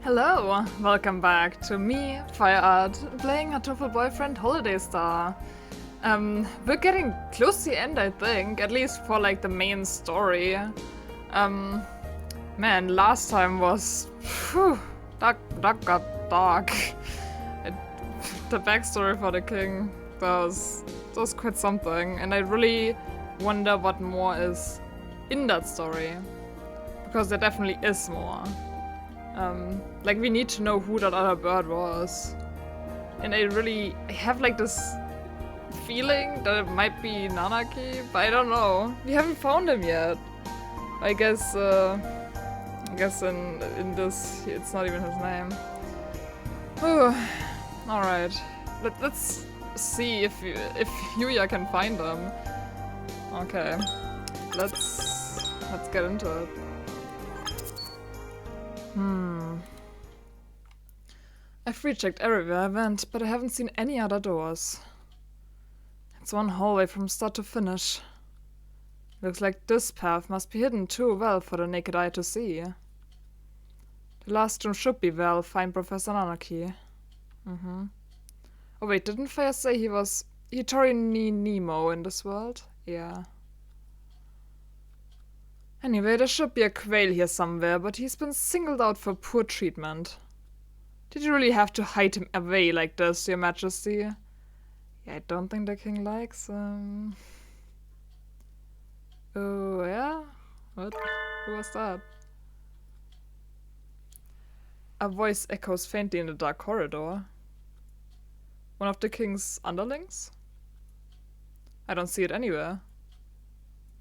Hello, welcome back to me, Fire Art, playing Hatoful Boyfriend Holiday Star. We're getting close to the end, I think, at least for like the main story. Man, last time was dark got dark. The backstory for the king was quite something, and I really wonder what more is in that story, because there definitely is more. Like, we need to know who that other bird was. And I have like this feeling that it might be Nanaki, but I don't know. We haven't found him yet. I guess in this, it's not even his name. Alright. Let's see if Yuya can find him. Okay. Let's get into it. I've rechecked everywhere I went, but I haven't seen any other doors. It's one hallway from start to finish. Looks like this path must be hidden too well for the naked eye to see. The last room should be well, find Professor Nanaki. Oh wait, didn't Fire say he was Hitori ni Nemo in this world? Yeah. Anyway, there should be a quail here somewhere, but he's been singled out for poor treatment. Did you really have to hide him away like this, Your Majesty? Yeah, I don't think the king likes him. Oh, yeah? What? Who was that? A voice echoes faintly in the dark corridor. One of the king's underlings? I don't see it anywhere.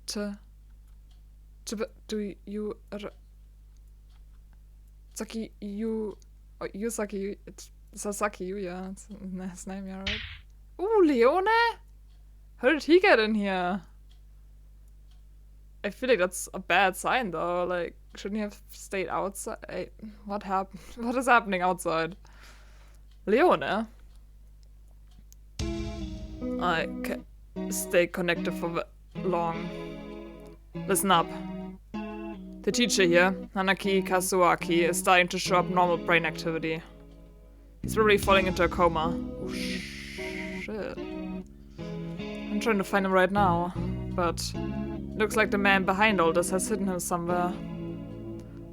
Do you... Saki, you... Oh, Yusaki... It's Sasaki Yuya. It's his name, yeah, right? Ooh, Leone? How did he get in here? I feel like that's a bad sign, though. Like, shouldn't he have stayed outside? What happened? What is happening outside? Leone? I can't stay connected for long. Listen up. The teacher here, Hanaki Kazuaki, is starting to show up normal brain activity. He's probably falling into a coma. Oh, shit. I'm trying to find him right now, but looks like the man behind all this has hidden him somewhere.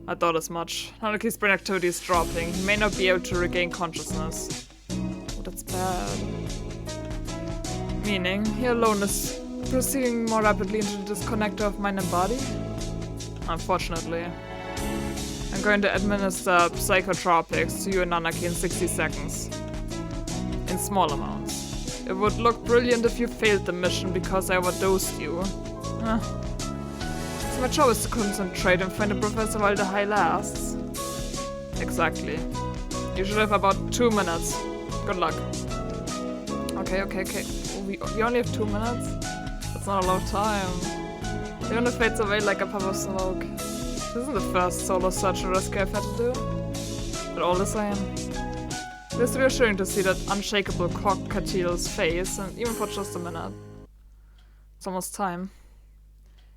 I thought as much. Hanaki's brain activity is dropping. He may not be able to regain consciousness. Oh, that's bad. Meaning, he alone is proceeding more rapidly into the disconnector of mind and body? Unfortunately. I'm going to administer psychotropics to you and Nanaki in 60 seconds. In small amounts. It would look brilliant if you failed the mission because I overdosed you. So my job is to concentrate and find the professor while the high lasts. Exactly. You should have about 2 minutes. Good luck. Okay. We only have 2 minutes? That's not a lot of time. The only fades away like a puff of smoke. This isn't the first solo search and rescue I've had to do. But all the same. It is reassuring to see that unshakable cockatiel's face, and even for just a minute. It's almost time.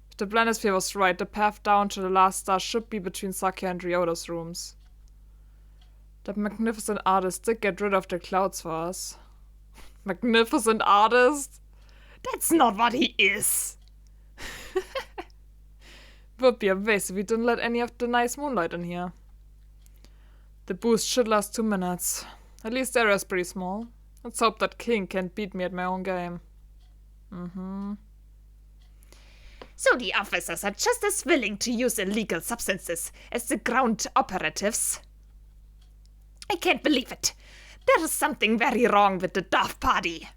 If the planisphere was right, the path down to the last star should be between Sakia and Ryoda's rooms. That magnificent artist did get rid of the clouds for us. Magnificent artist? That's not what he is! Would be a waste if we didn't let any of the nice moonlight in here. The boost should last 2 minutes. At least the area is pretty small. Let's hope that king can't beat me at my own game. So the officers are just as willing to use illegal substances as the ground operatives. I can't believe it. There is something very wrong with the Dove Party.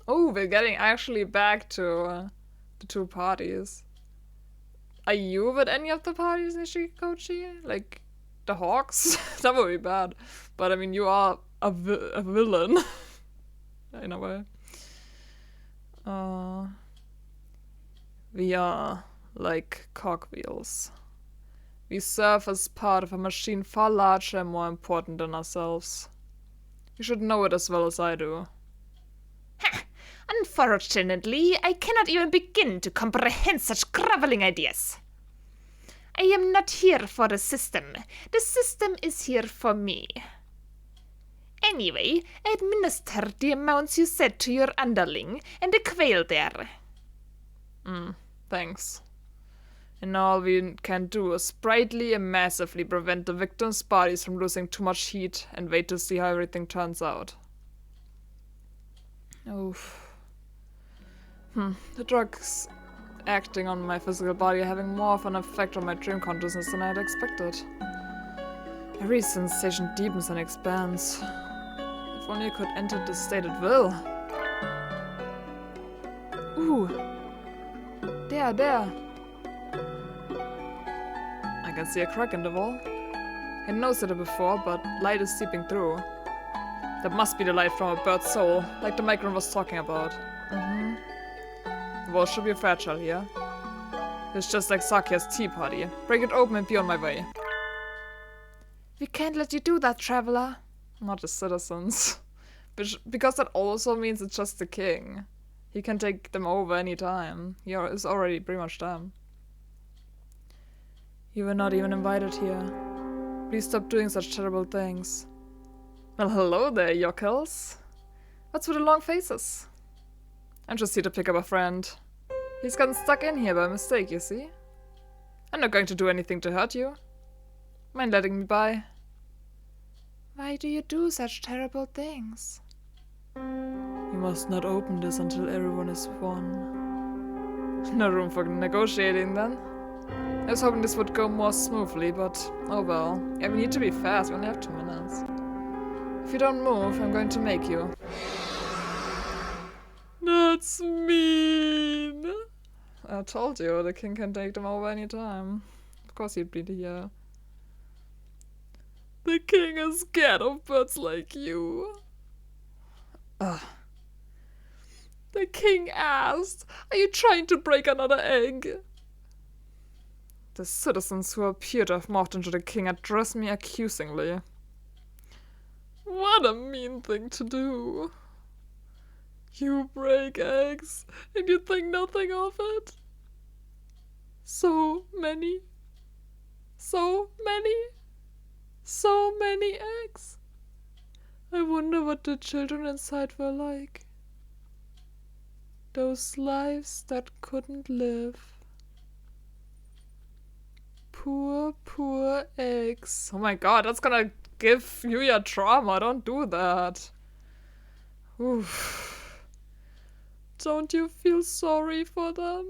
Oh, we're getting actually back to the two parties. Are you with any of the parties, Nishikochi? Like, the Hawks? That would be bad. But I mean, you are a villain. In a way. We are like cogwheels. We serve as part of a machine far larger and more important than ourselves. You should know it as well as I do. Ha! Unfortunately, I cannot even begin to comprehend such groveling ideas. I am not here for the system. The system is here for me. Anyway, I administered the amounts you said to your underling and the quail there. Thanks. And now all we can do is sprightly and massively prevent the victims' bodies from losing too much heat and wait to see how everything turns out. Oof. The drugs acting on my physical body are having more of an effect on my dream consciousness than I had expected. Every sensation deepens and expands. If only I could enter this state at will. Ooh. There. I can see a crack in the wall. I noticed it before, but light is seeping through. That must be the light from a bird's soul, like the migrant was talking about. The wall should be fragile here. It's just like Sakia's tea party. Break it open and be on my way. We can't let you do that, traveler. Not the citizens. Because that also means it's just the king. He can take them over anytime. He is already pretty much done. You were not even invited here. Please stop doing such terrible things. Well, hello there, yokels. What's with the long faces? I'm just here to pick up a friend. He's gotten stuck in here by mistake, you see? I'm not going to do anything to hurt you. Mind letting me by? Why do you do such terrible things? You must not open this until everyone is won. No room for negotiating then. I was hoping this would go more smoothly, but oh well. Yeah, we need to be fast, we only have 2 minutes. If you don't move, I'm going to make you. That's mean! I told you, the king can take them over anytime. Of course he'd be here. The king is scared of birds like you. Ugh. The king asked, are you trying to break another egg? The citizens who appear to have morphed into the king address me accusingly. What a mean thing to do. You break eggs and you think nothing of it? So many eggs. I wonder what the children inside were like. Those lives that couldn't live. Poor eggs. Oh my god, that's gonna give Yuya trauma. Don't do that. Oof. Don't you feel sorry for them?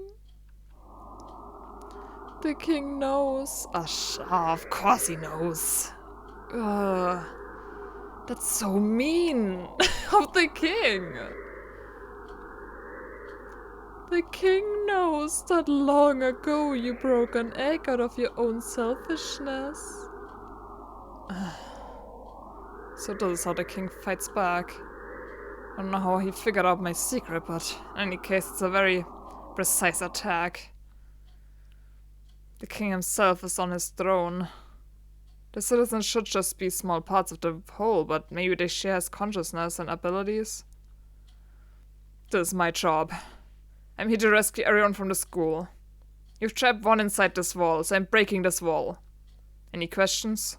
The king knows. Of course he knows. That's so mean of the king. The king knows that long ago you broke an egg out of your own selfishness. So this is how the king fights back. I don't know how he figured out my secret, but in any case it's a very precise attack. The king himself is on his throne. The citizens should just be small parts of the whole, but maybe they share his consciousness and abilities. This is my job. I'm here to rescue everyone from the school. You've trapped one inside this wall, so I'm breaking this wall. Any questions?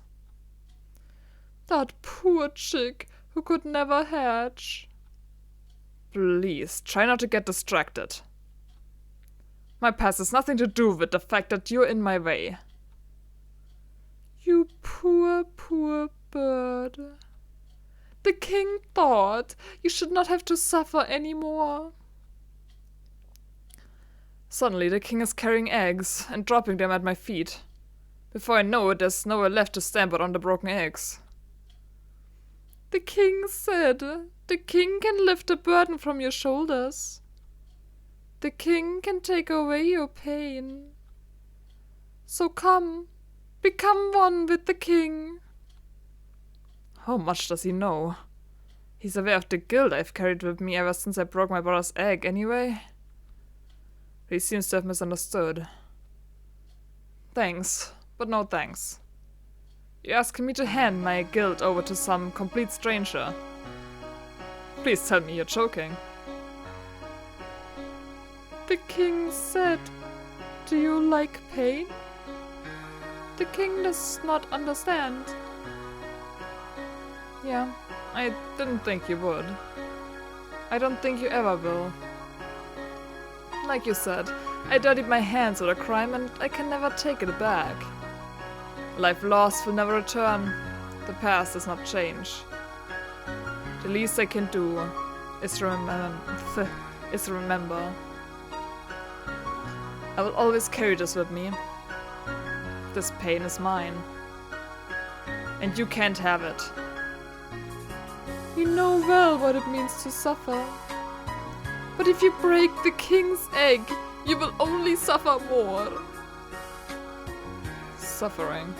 That poor chick who could never hatch. Please, try not to get distracted. My past has nothing to do with the fact that you're in my way. You poor bird. The king thought you should not have to suffer anymore. Suddenly the king is carrying eggs and dropping them at my feet. Before I know it, there's nowhere left to stand but on the broken eggs. The king said, the king can lift the burden from your shoulders. The king can take away your pain. So come, become one with the king. How much does he know? He's aware of the guilt I've carried with me ever since I broke my brother's egg anyway. But he seems to have misunderstood. Thanks, but no thanks. You're asking me to hand my guilt over to some complete stranger. Please tell me you're joking. The king said, do you like pain? the king does not understand. Yeah, I didn't think you would. I don't think you ever will. Like you said, I dirtied my hands with a crime and I can never take it back. A life lost will never return. The past does not change. The least I can do is remember. I will always carry this with me. This pain is mine. And you can't have it. You know well what it means to suffer. But if you break the king's egg, you will only suffer more. Suffering.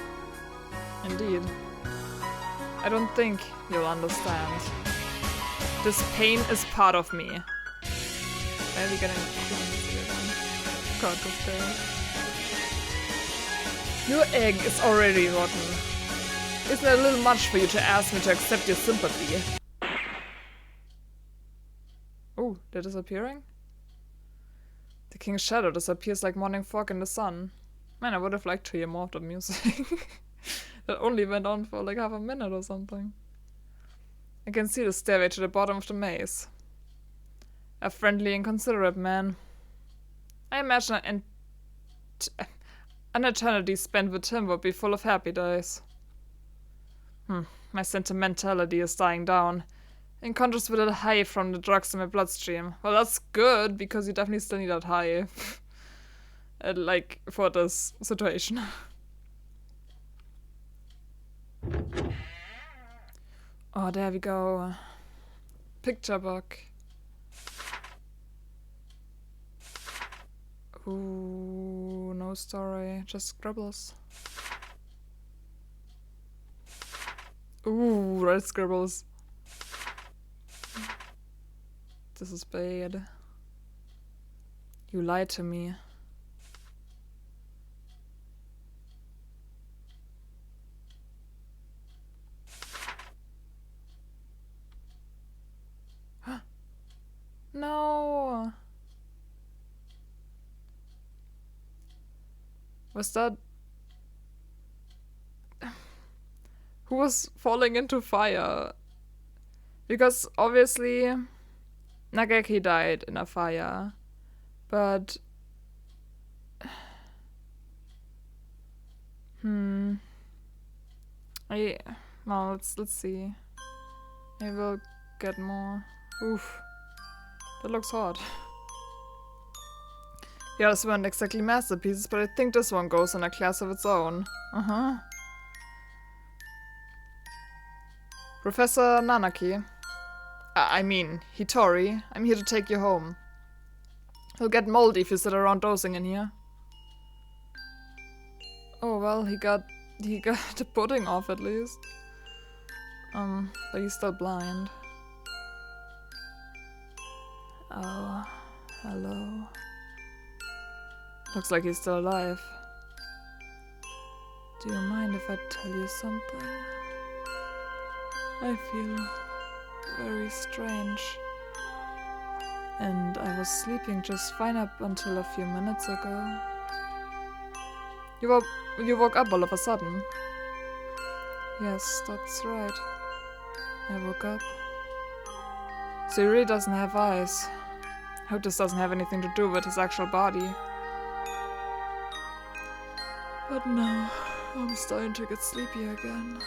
Indeed. I don't think you'll understand. This pain is part of me. Where are we getting God of there. Your egg is already rotten. Isn't it a little much for you to ask me to accept your sympathy? Oh, they're disappearing? The king's shadow disappears like morning fog in the sun. Man, I would have liked to hear more of the music. That only went on for like half a minute or something. I can see the stairway to the bottom of the maze. A friendly and considerate man. I imagine an eternity spent with him would be full of happy days. My sentimentality is dying down. In contrast with the high from the drugs in my bloodstream. Well, that's good, because you definitely still need that high. Like, for this situation. Oh, there we go. Picture book. Ooh, no story. Just scribbles. Ooh, red scribbles. This is bad. You lied to me. No. Was that... Who was falling into fire? Because obviously Nageki died in a fire, but well, let's see. Maybe we'll get more. Oof, that looks hot. The others weren't exactly masterpieces, but I think this one goes in a class of its own. Professor Nanaki. I mean, Hitori. I'm here to take you home. He'll get moldy if you sit around dozing in here. Oh well, he got the pudding off at least. But he's still blind. Oh, hello. Looks like he's still alive. Do you mind if I tell you something? I feel very strange. And I was sleeping just fine up until a few minutes ago. You woke up all of a sudden. Yes, that's right. I woke up. So he really doesn't have eyes. Hope this doesn't have anything to do with his actual body. But no, I'm starting to get sleepy again.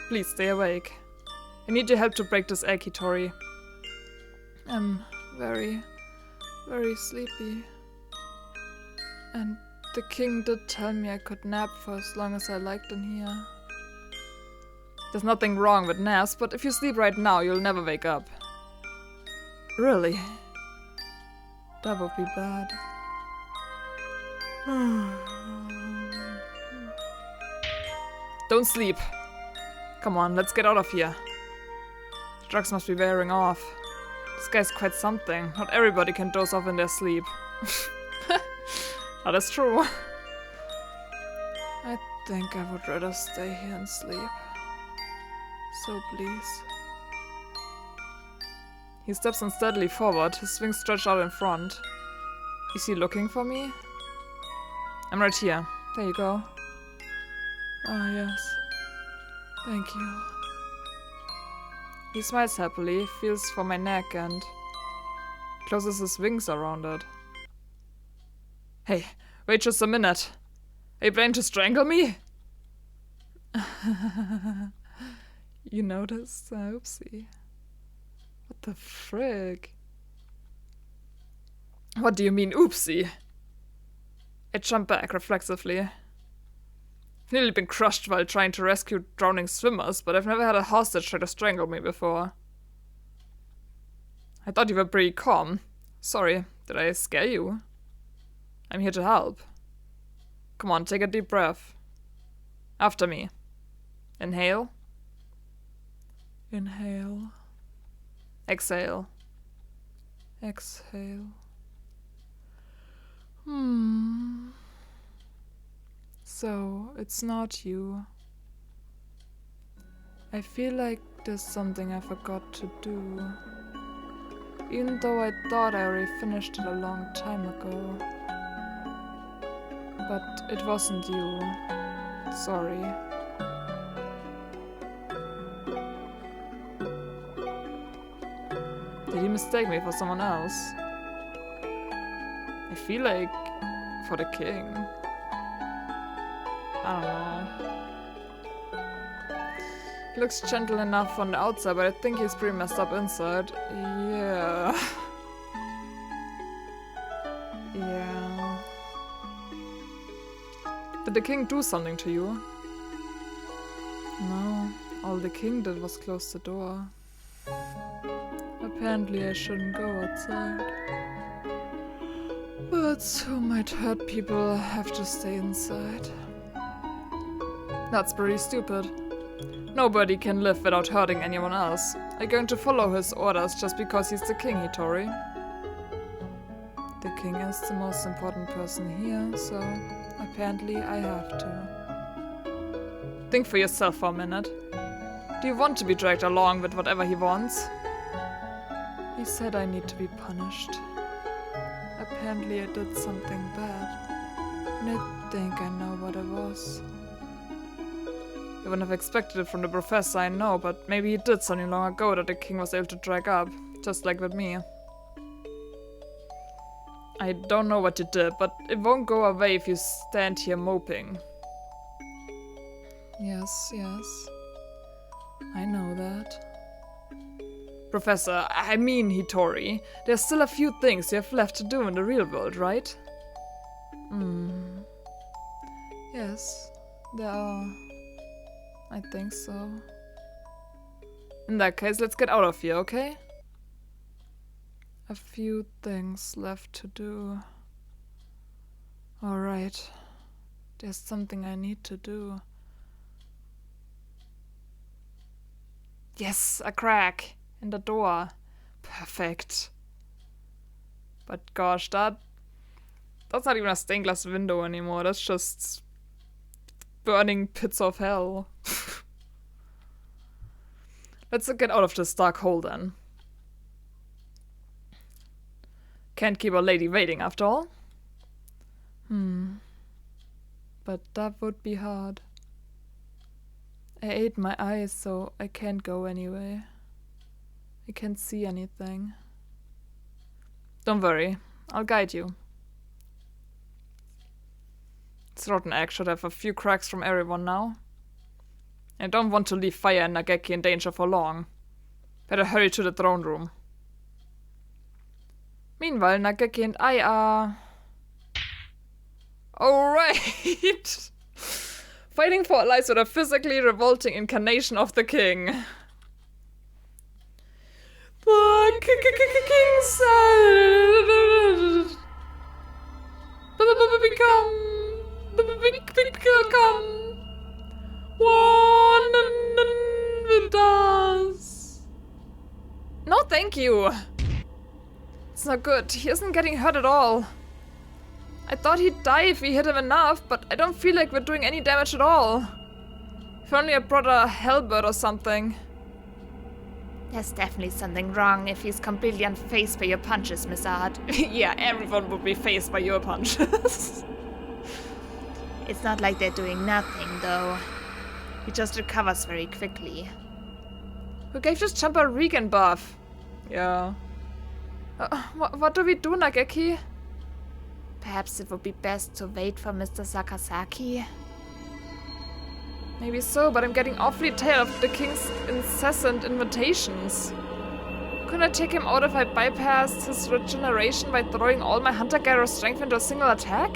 Please stay awake. I need your help to break this egg, Hitori. I'm very, very sleepy. And the king did tell me I could nap for as long as I liked in here. There's nothing wrong with naps, but if you sleep right now, you'll never wake up. Really? That would be bad. Don't sleep. Come on, let's get out of here. The drugs must be wearing off. This guy's quite something. Not everybody can doze off in their sleep. That is true. I think I would rather stay here and sleep. So please. He steps unsteadily forward, his wings stretched out in front. Is he looking for me? I'm right here. There you go. Ah, yes. Thank you. He smiles happily, feels for my neck and closes his wings around it. Hey, wait just a minute. Are you planning to strangle me? You noticed? Oopsie. What the frig? What do you mean, oopsie? I jump back reflexively. I've nearly been crushed while trying to rescue drowning swimmers, but I've never had a hostage try to strangle me before. I thought you were pretty calm. Sorry, did I scare you? I'm here to help. Come on, take a deep breath. After me. Inhale. Inhale. Exhale. Exhale. So, it's not you. I feel like there's something I forgot to do. Even though I thought I already finished it a long time ago. But it wasn't you. Sorry. Did he mistake me for someone else? I feel like for the king. I don't know. He looks gentle enough on the outside, but I think he's pretty messed up inside. Yeah. Yeah. Did the king do something to you? No. All the king did was close the door. Apparently I shouldn't go outside. But who might hurt people have to stay inside. That's pretty stupid. Nobody can live without hurting anyone else. I'm going to follow his orders just because he's the king, Hitori. The king is the most important person here, so apparently I have to. Think for yourself for a minute. Do you want to be dragged along with whatever he wants? He said I need to be punished. Apparently I did something bad, and I think I know what it was. I wouldn't have expected it from the professor, I know, but maybe he did something long ago that the king was able to drag up, just like with me. I don't know what you did, but it won't go away if you stand here moping. Yes, yes. I know that. Professor, I mean Hitori, there's still a few things you have left to do in the real world, right? Yes, there are. I think so. In that case, let's get out of here, okay? A few things left to do. Alright. There's something I need to do. Yes, a crack in the door. Perfect. But gosh, that's not even a stained glass window anymore. That's just burning pits of hell. Let's get out of this dark hole then. Can't keep a lady waiting after all. But that would be hard. I ate my eyes, so I can't go anyway. I can't see anything. Don't worry, I'll guide you. This rotten egg should have a few cracks from everyone now. I don't want to leave Fire and Nageki in danger for long. Better hurry to the throne room. Meanwhile, Nageki and I are... Alright! Fighting for our lives with a physically revolting incarnation of the king. The king said... Become one with us. No, thank you. It's not good. He isn't getting hurt at all. I thought he'd die if we hit him enough, but I don't feel like we're doing any damage at all. If only I brought a halberd or something. There's definitely something wrong if he's completely unfazed by your punches, Miss Ard. Yeah, everyone would be fazed by your punches. It's not like they're doing nothing, though. He just recovers very quickly. Who gave this jumper a regen buff? Yeah. What do we do, Nageki? Perhaps it would be best to wait for Mr. Sakazaki. Maybe so, but I'm getting awfully tired of the king's incessant invitations. Couldn't I take him out if I bypassed his regeneration by throwing all my hunter-gatherer strength into a single attack?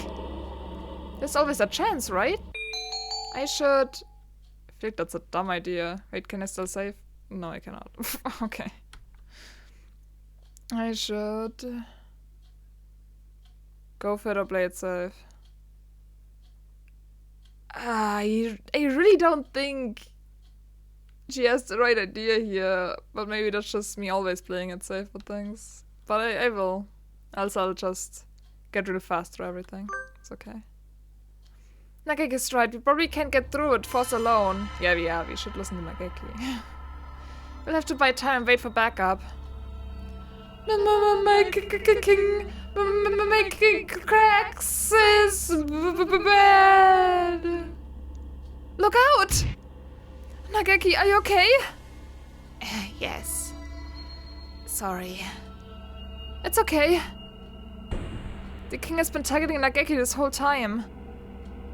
There's always a chance, right? I should... I feel like that's a dumb idea. Wait, can I still save? No, I cannot. Okay. I should... go for the blade save. I really don't think she has the right idea here, but maybe that's just me always playing it safe with things. But I will. Else I'll just get really fast through everything. It's okay. Nageki's right, we probably can't get through it, force alone. Yeah, we should listen to Nageki. We'll have to buy time and wait for backup. Making cracks is bad. Look out! Nageki, are you okay? Yes. Sorry. It's okay. The king has been targeting Nageki this whole time.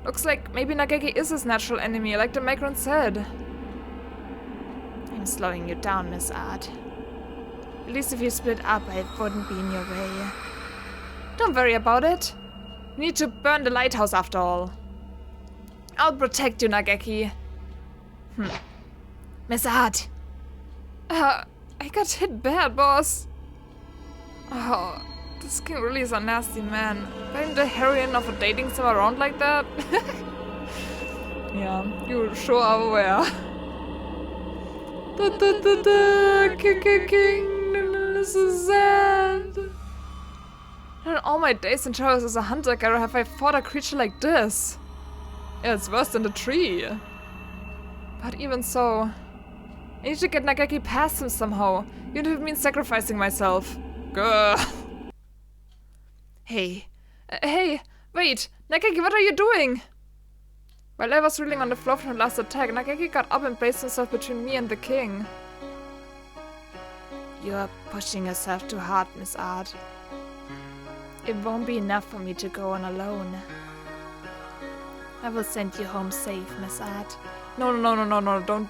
Looks like maybe Nageki is his natural enemy, like the migrant said. I'm slowing you down, Miss Art. At least if you split up, I wouldn't be in your way. Don't worry about it. We need to burn the lighthouse after all. I'll protect you, Nageki. Miss Art! I got hit bad, boss. Oh, this king really is a nasty man. Buying the heroine of a dating sim around like that? Yeah, you sure are aware. King, this is sad. In all my days in Charles as a hunter-gatherer have I fought a creature like this. Yeah, it's worse than the tree. But even so, I need to get Nageki past him somehow, even if it means sacrificing myself. Gah. Hey, wait, Nageki, what are you doing? While I was reeling on the floor from the last attack, Nageki got up and placed himself between me and the king. You're pushing yourself too hard, Miss Art. It won't be enough for me to go on alone. I will send you home safe, Miss Art. No, don't.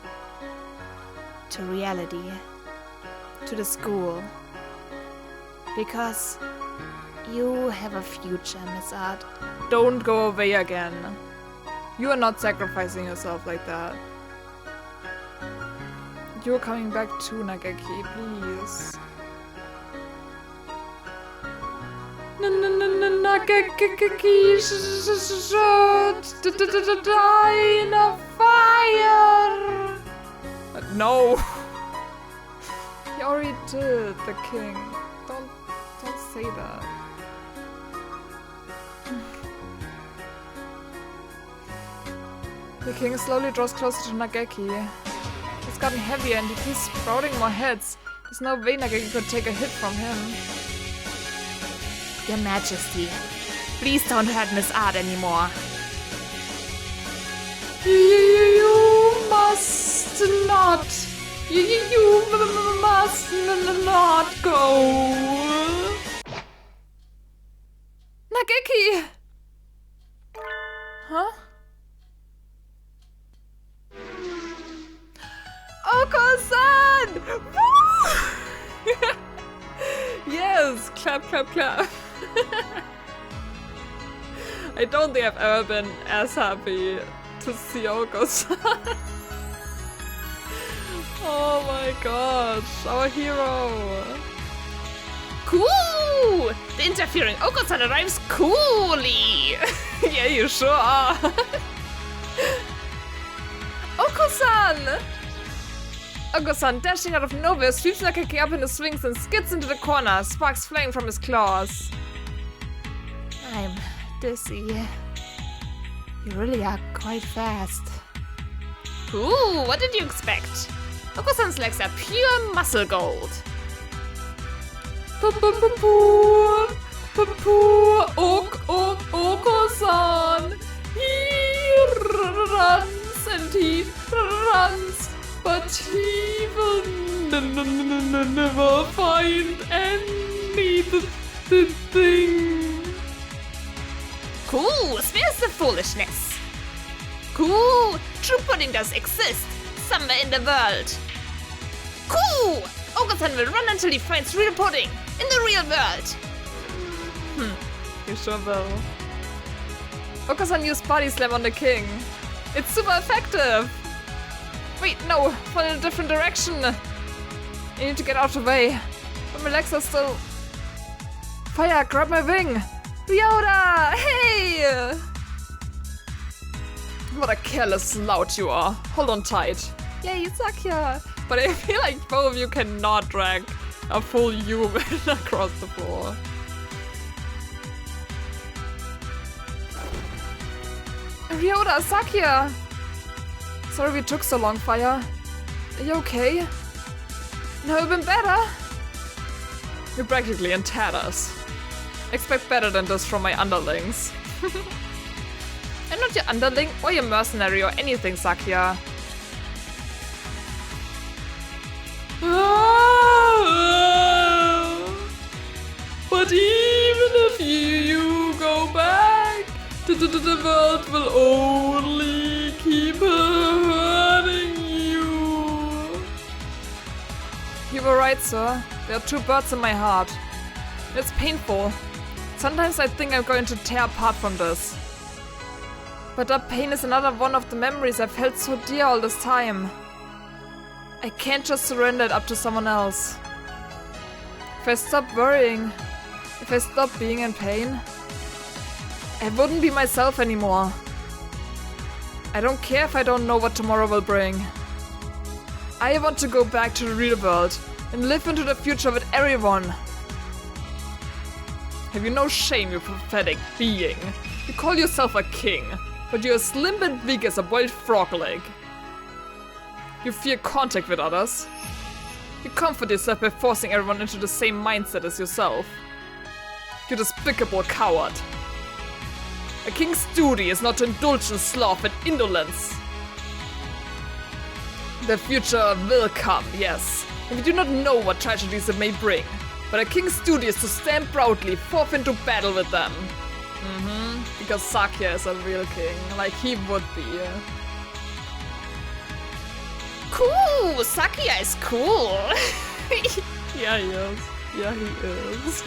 To reality. To the school. Because you have a future, Miss Art. Don't go away again. You are not sacrificing yourself like that. You're coming back too, Nageki, please. Nageki should die in a fire. No. He already did, the king. Don't say that. The king slowly draws closer to Nageki. It's gotten heavier and he keeps sprouting more heads. There's no way Nageki could take a hit from him. Your Majesty, please don't hurt Miss Art anymore. You must not. You must not go. Nageki! Huh? Oko-san! Woo! Yes! Clap, clap, clap. I don't think I've ever been as happy to see Oko-san. Oh my gosh, our hero. Cool! The interfering Oko-san arrives coolly! Yeah, you sure are. Oko-san! Oko-san, dashing out of nowhere, sweeps Nageki up in the swings and skids into the corner, sparks flying from his claws. I'm dizzy. You really are quite fast. Cool, what did you expect? Oko-san's legs are pure muscle gold. Oko-san! runs and he runs, but he will never find anything. Cool, where's the foolishness? Cool, true pudding does exist, somewhere in the world. Cool, Ogerson will run until he finds real pudding, in the real world. You sure will. Ogerson used Body Slam on the king. It's super effective. Wait, no, fall in a different direction. I need to get out of the way. But my legs are still... Fire, grab my wing. Ryota, hey! What a careless lout you are. Hold on tight. Yay, Sakya. But I feel like both of you cannot drag a full human across the floor. Ryota, Sakya! Sorry we took so long, Fire. Are you okay? Never been better? You're practically in tatters. Expect better than this from my underlings. I'm not your underling or your mercenary or anything, Sakya. But even if you go back, the world will only keep hurting you. You were right, sir. There are two birds in my heart. It's painful. Sometimes I think I'm going to tear apart from this. But that pain is another one of the memories I've held so dear all this time. I can't just surrender it up to someone else. If I stop worrying, if I stop being in pain, I wouldn't be myself anymore. I don't care if I don't know what tomorrow will bring. I want to go back to the real world and live into the future with everyone. Have you no shame, you pathetic being? You call yourself a king, but you're as slim and weak as a boiled frog leg. You fear contact with others. You comfort yourself by forcing everyone into the same mindset as yourself. You despicable coward. A king's duty is not to indulge in sloth and indolence. The future will come, yes, and we do not know what tragedies it may bring. But a king's duty is to stand proudly forth into battle with them. Because Sakya is a real king, like he would be. Cool, Sakya is cool. Yeah, he is. Yeah, he is.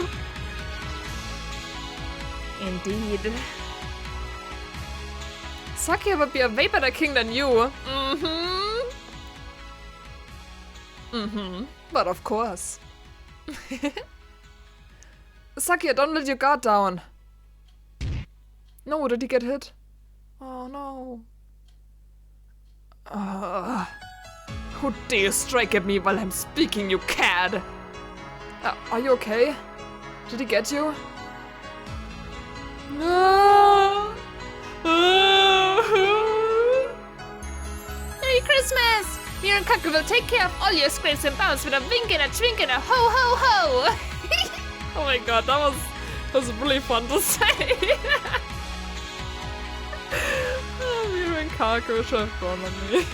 Indeed. Sakya would be a way better king than you. But of course. Sakya, don't let your guard down. No, did he get hit? Oh no. Who dare strike at me while I'm speaking, you cad? Are you okay? Did he get you? No. Merry Christmas! Me and Kaku will take care of all your scrapes and bounce with a wink and a twink and a ho ho ho! Oh my god, that was really fun to say. You and Kaku should have gone on me.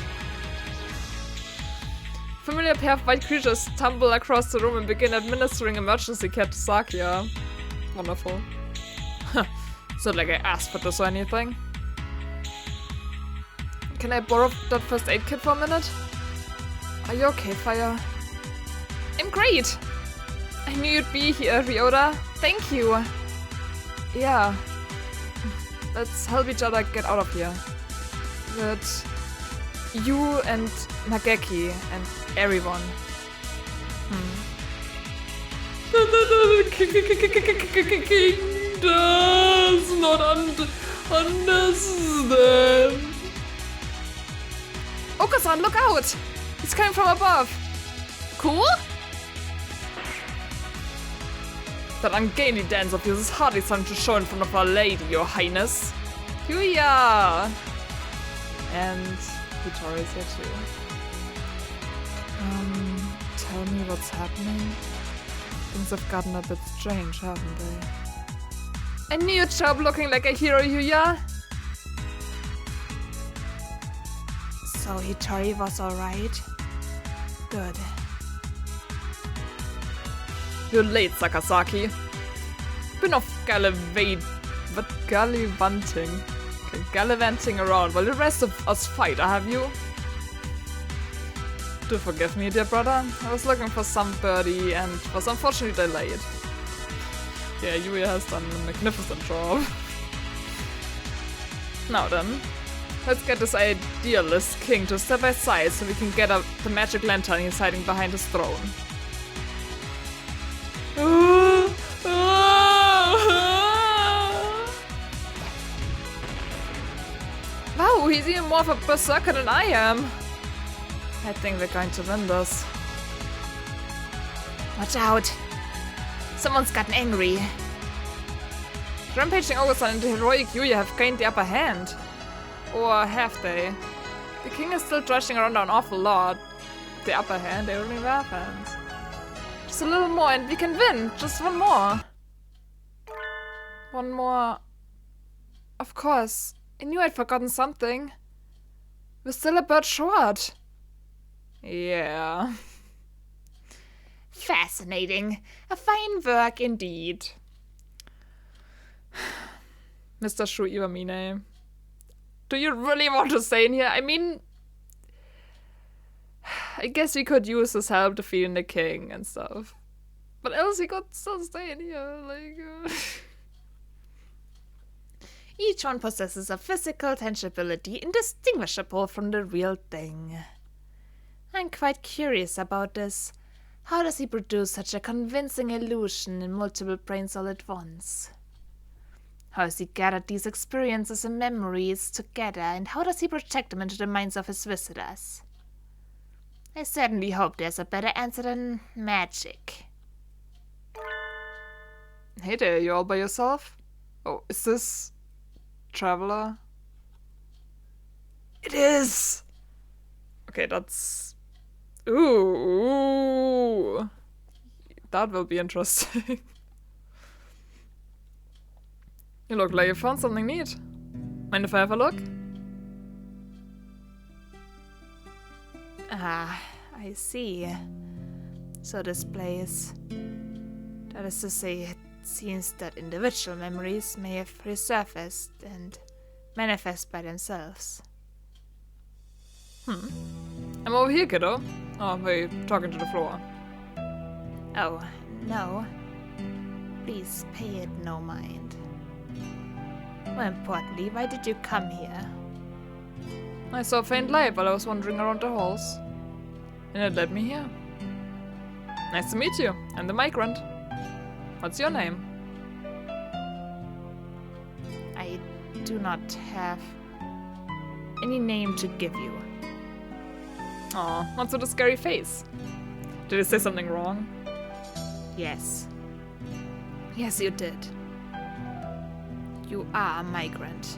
Familiar pair of white creatures tumble across the room and begin administering emergency care to Sakya. Wonderful. It's not like I asked for this or anything. Can I borrow that first aid kit for a minute? Are you okay, Fire? I'm great! I knew you'd be here, Ryota. Thank you. Yeah. Let's help each other get out of here. With you and Nageki and everyone. King does not understand. Ogerson, look out! He's coming from above. Cool? That ungainly dance of yours is hardly something to show in front of our lady, your highness. Yuya! And Hitori's here too. Tell me what's happening. Things have gotten a bit strange, haven't they? I knew you'd show up looking like a hero, Yuya! So Hitori was alright? Good. You're late, Sakazaki. Been off gallivanting around while the rest of us fight, have you? Do forgive me, dear brother. I was looking for some birdie and was unfortunately delayed. Yeah, Yuya has done a magnificent job. Now then, let's get this idealist king to step aside so we can get up the magic lantern he's hiding behind his throne. Wow, he's even more of a berserker than I am. I think we're going to win this. Watch out! Someone's gotten angry. Rampaging Augustin and the heroic Yuya have gained the upper hand. Or have they? The king is still thrashing around an awful lot. The upper hand, they only have hands. Just a little more and we can win! Just one more! One more... Of course. I knew I'd forgotten something. We're still a bird short. Yeah. Fascinating. A fine work indeed. Mr. Shu Iwamine. Do you really want to stay in here? I mean... I guess we could use his help defeating the king and stuff. But else he could still stay in here, like... Each one possesses a physical tangibility indistinguishable from the real thing. I'm quite curious about this. How does he produce such a convincing illusion in multiple brains all at once? How has he gathered these experiences and memories together, and how does he project them into the minds of his visitors? I certainly hope there's a better answer than magic. Hey there, you all by yourself? Oh, is this... Traveler? It is! Okay, that's... Ooh! That will be interesting. You look like you found something neat. Mind if I have a look? Ah, I see. So this place... That is to say, it seems that individual memories may have resurfaced and manifest by themselves. I'm over here, kiddo. Oh, wait, talking to the floor. Oh, no. Please pay it no mind. More importantly, why did you come here? I saw a faint light while I was wandering around the halls. And it led me here. Nice to meet you. I'm the migrant. What's your name? I do not have any name to give you. Aw, what's with a scary face? Did I say something wrong? Yes. Yes, you did. You are a migrant.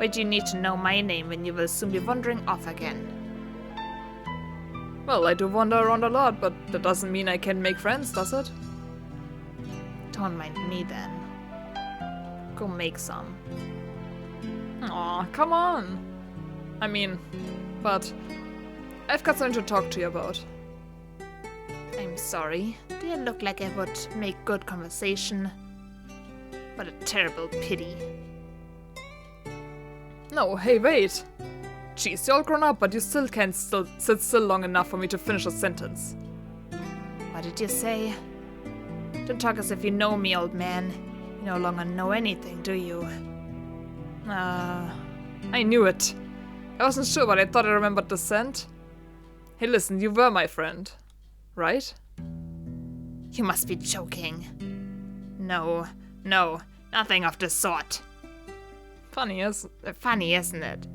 But you need to know my name when you will soon be wandering off again. Well, I do wander around a lot, but that doesn't mean I can make friends, does it? Don't mind me then. Go make some. Aw, come on. I mean, but I've got something to talk to you about. I'm sorry. They look like I would make good conversation. What a terrible pity. No, hey, wait. Jeez, you're all grown up, but you still can't sit still long enough for me to finish a sentence. What did you say? Don't talk as if you know me, old man. You no longer know anything, do you? I knew it. I wasn't sure, but I thought I remembered the scent. Hey, listen, you were my friend, right? You must be joking. No, nothing of the sort. Funny, isn't it?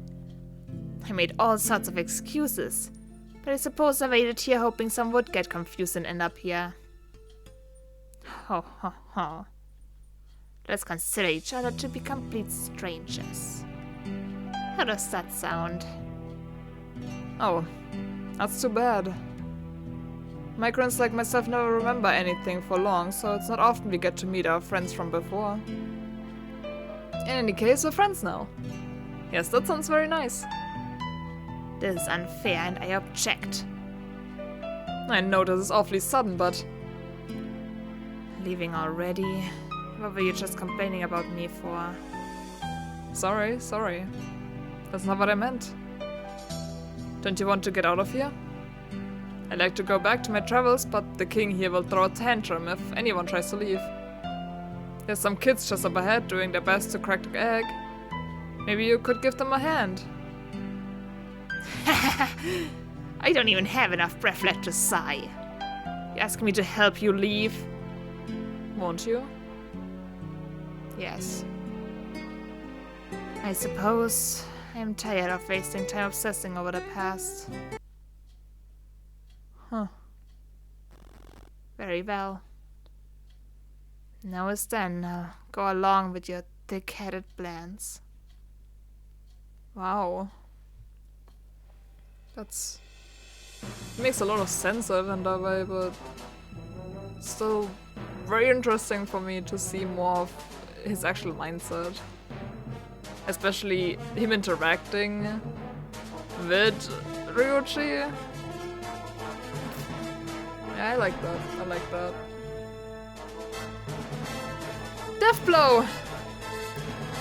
I made all sorts of excuses, but I suppose I waited here hoping some would get confused and end up here. Ho ho ho. Let's consider each other to be complete strangers. How does that sound? Oh, that's too bad. Migrants like myself never remember anything for long, so it's not often we get to meet our friends from before. In any case, we're friends now. Yes, that sounds very nice. This is unfair and I object. I know this is awfully sudden, but... Leaving already? What were you just complaining about me for? Sorry. That's not what I meant. Don't you want to get out of here? I'd like to go back to my travels, but the king here will throw a tantrum if anyone tries to leave. There's some kids just up ahead doing their best to crack the egg. Maybe you could give them a hand. I don't even have enough breath left to sigh. You ask me to help you leave? Won't you? Yes. I suppose I'm tired of wasting time obsessing over the past. Huh. Very well. Now is then. I'll go along with your thick-headed plans. Wow. That's... makes a lot of sense in that way, but... still very interesting for me to see more of his actual mindset. Especially him interacting with Ryuichi. Yeah, I like that. Death blow!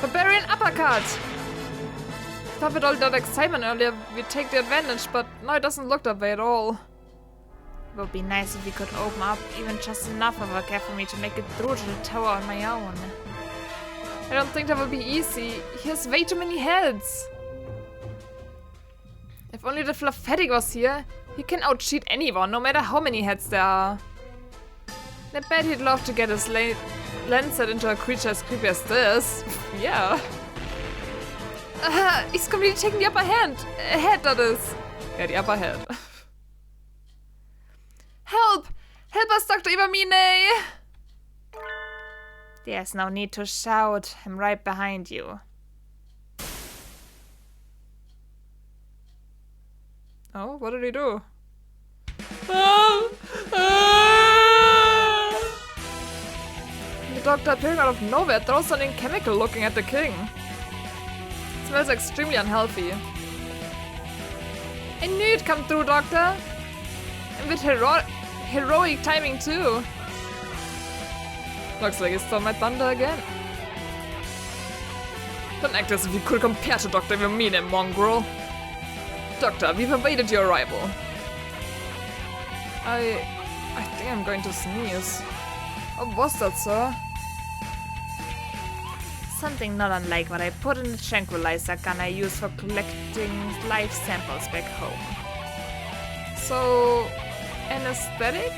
Barbarian uppercut! I thought with all that excitement earlier we'd take the advantage, but now it doesn't look that way at all. It would be nice if we could open up even just enough of a gap for me to make it through to the tower on my own. I don't think that will be easy. He has way too many heads. If only the Fluffhetic was here, he can out-cheat anyone, no matter how many heads there are. I bet he'd love to get his lens set into a creature as creepy as this. Yeah. He's completely taking the upper hand. Head, that is. Yeah, the upper head. Help! Help us, Dr. Iwamine! There's no need to shout. I'm right behind you. Oh, what did he do? The doctor appearing out of nowhere throws something chemical looking at the king. It smells extremely unhealthy. I knew you'd come through, Doctor! And with heroic timing too. Looks like he stole my thunder again. Don't act as if you could compare to Dr. Iwamine, mongrel. Doctor, we've awaited your arrival. I think I'm going to sneeze. What was that, sir? Something not unlike what I put in the tranquilizer gun I use for collecting life samples back home. So... anesthetics?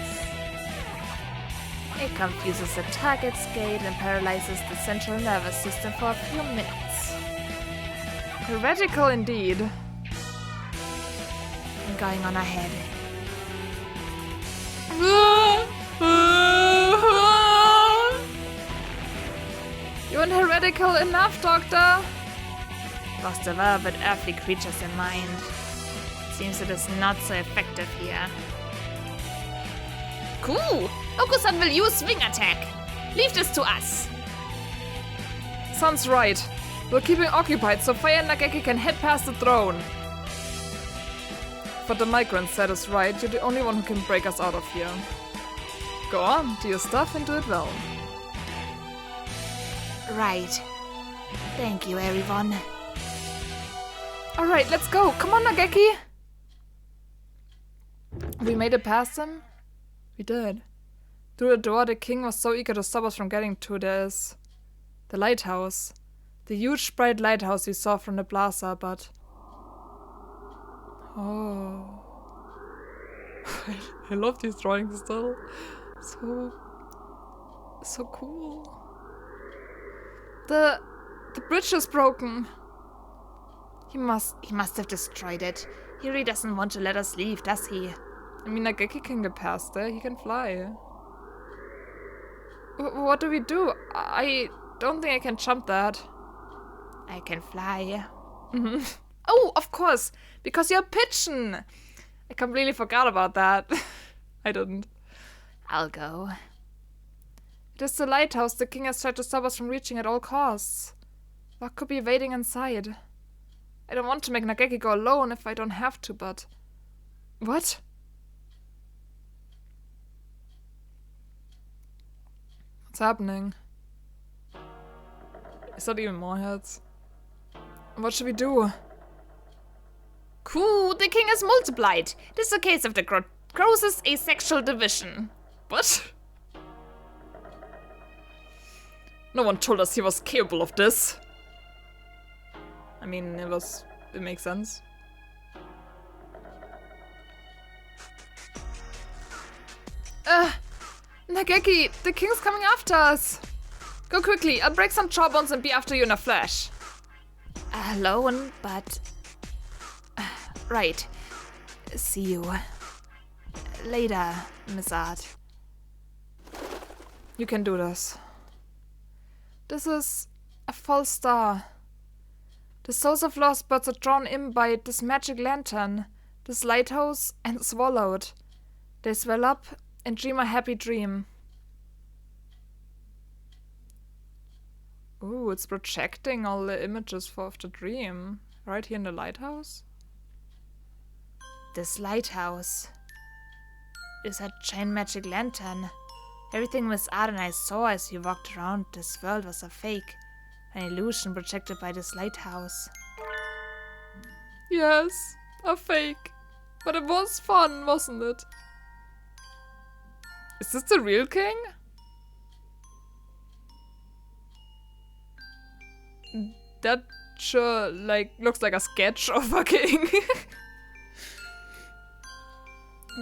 It confuses the target's gait and paralyzes the central nervous system for a few minutes. Heretical indeed. I'm going on ahead. You weren't heretical enough, Doctor! Was the verb with earthly creatures in mind. Seems it is not so effective here. Cool! Okusan will use swing attack. Leave this to us. Sounds right. We're keeping occupied so Fire Nageki can head past the throne. But the migrant said is right, you're the only one who can break us out of here. Go on, do your stuff and do it well. Right. Thank you, everyone. Alright, let's go. Come on, Nageki! We made it past him? We did. Through the door, the king was so eager to stop us from getting to this. The lighthouse. The huge, bright lighthouse we saw from the plaza, but... Oh... I love these drawings still. So cool. The bridge is broken. He must have destroyed it. He really doesn't want to let us leave, does he? I mean, Nageki can get past there. He can fly. What do we do? I don't think I can jump that. I can fly. Mm-hmm. Oh, of course! Because you're a pigeon! I completely forgot about that. I didn't. I'll go. It is the lighthouse the king has tried to stop us from reaching at all costs. What could be waiting inside? I don't want to make Nageki go alone if I don't have to, but... What? What's happening? Is that even more heads? What should we do? Cool, the king has multiplied. This is a case of the grossest asexual division. What? No one told us he was capable of this. I mean, it makes sense. Nageki, the king's coming after us. Go quickly, I'll break some jawbones and be after you in a flash. Alone, but... right. See you. Later, Miss Art. You can do this. This is a false star. The souls of lost birds are drawn in by this magic lantern, this lighthouse, and swallowed. They swell up and dream a happy dream. Ooh, it's projecting all the images of the dream. Right here in the lighthouse? This lighthouse is a giant magic lantern. Everything Miss Art and I saw as we walked around this world was a fake. An illusion projected by this lighthouse. Yes, a fake. But it was fun, wasn't it? Is this the real king? That sure, looks like a sketch of a king.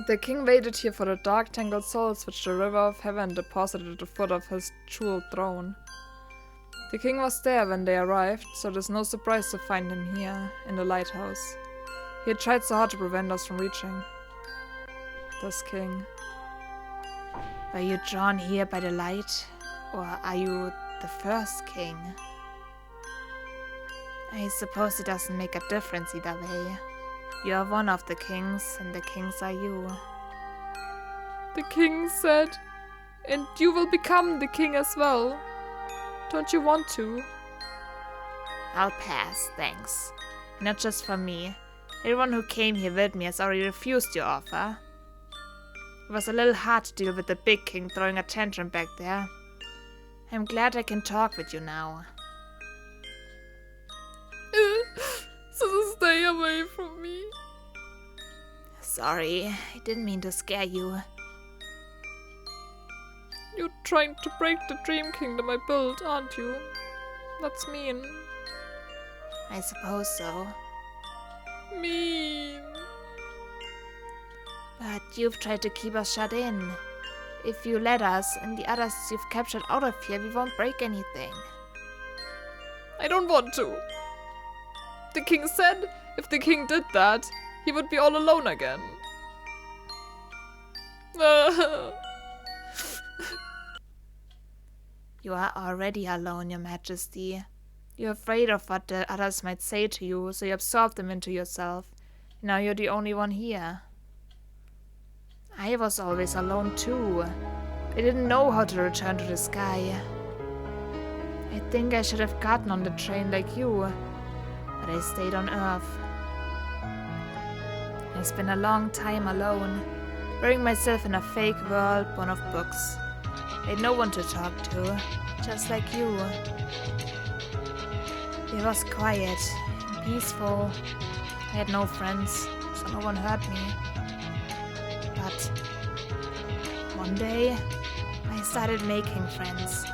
The king waited here for the dark tangled souls which the river of heaven deposited at the foot of his jeweled throne. The king was there when they arrived, so there's no surprise to find him here, in the lighthouse. He had tried so hard to prevent us from reaching. This king. Were you drawn here by the light? Or are you the first king? I suppose it doesn't make a difference either way. You are one of the kings, and the kings are you. The king said, and you will become the king as well. Don't you want to? I'll pass, thanks. Not just for me. Everyone who came here with me has already refused your offer. It was a little hard to deal with the big king throwing a tantrum back there. I'm glad I can talk with you now. So stay away from me. Sorry, I didn't mean to scare you. You're trying to break the dream kingdom I built, aren't you? That's mean. I suppose so. Mean. But you've tried to keep us shut in. If you let us and the others you've captured out of here, we won't break anything. I don't want to. The king said if the king did that, he would be all alone again. You are already alone, Your Majesty. You're afraid of what the others might say to you, so you absorb them into yourself. Now you're the only one here. I was always alone too. I didn't know how to return to the sky. I think I should have gotten on the train like you, but I stayed on Earth. I spent a long time alone, burying myself in a fake world born of books. I had no one to talk to, just like you. It was quiet and peaceful. I had no friends, so no one hurt me. But one day, I started making friends.